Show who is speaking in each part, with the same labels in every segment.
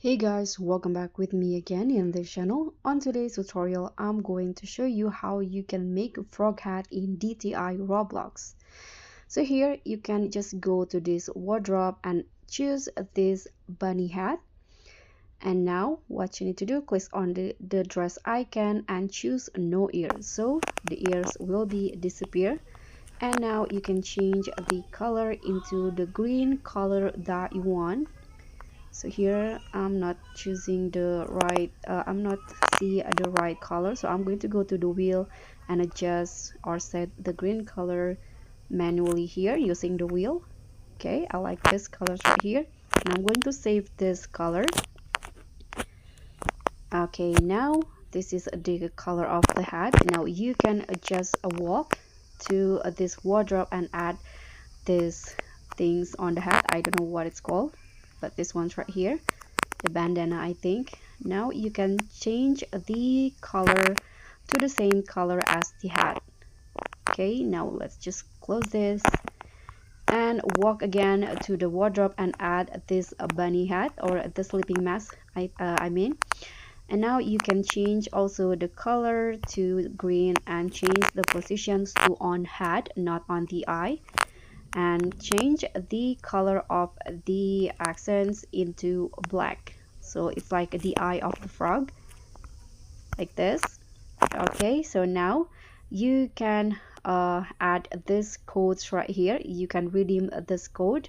Speaker 1: Hey guys, welcome back with me again in this channel. On today's tutorial, I'm going to show you how you can make a frog hat in DTI Roblox. So here you can just go to this wardrobe and choose this bunny hat. And now what you need to do, click on the dress icon and choose no ears. So the ears will be disappear. And now you can change the color into the green color that you want. So here I'm not choosing the right I'm not see the right color, so I'm going to go to the wheel and adjust or set the green color manually here using the wheel. Okay, I like this color right here, and I'm going to save this color. Okay, now this is the color of the hat. Now you can just walk to this wardrobe and add these things on the hat. I don't know what it's called, but this one's right here, the bandana, I think. Now you can change the color to the same color as the hat. Okay, now let's just close this and walk again to the wardrobe and add this bunny hat, or the sleeping mask I mean. And now you can change also the color to green and change the positions to on hat, not on the eye, and change the color of the accents into black, so it's like the eye of the frog, like this. Okay, so now you can add this codes right here. You can redeem this code,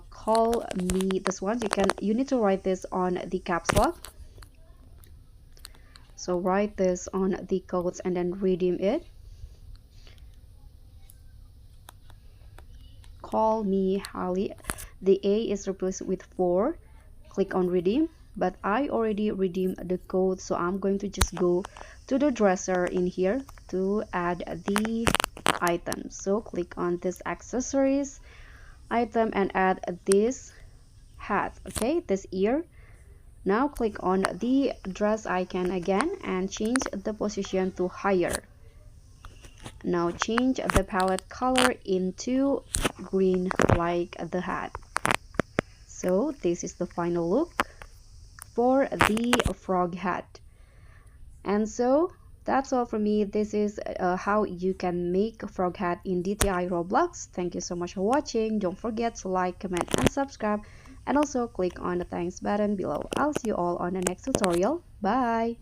Speaker 1: call me this one. You need to write this on the caps lock, so write this on the codes and then redeem it. Call me Holly. The A is replaced with 4. Click on redeem, but I already redeemed the code, so I'm going to just go to the dresser in here to add the item. So click on this accessories item and add this hat, okay, this ear. Now click on the dress icon again and change the position to higher. Now change the palette color into green like the hat. So this is the final look for the frog hat. And so that's all for me. This is how you can make a frog hat in DTI Roblox. Thank you so much for watching. Don't forget to like, comment, and subscribe, and also click on the thanks button below. I'll see you all on the next tutorial. Bye.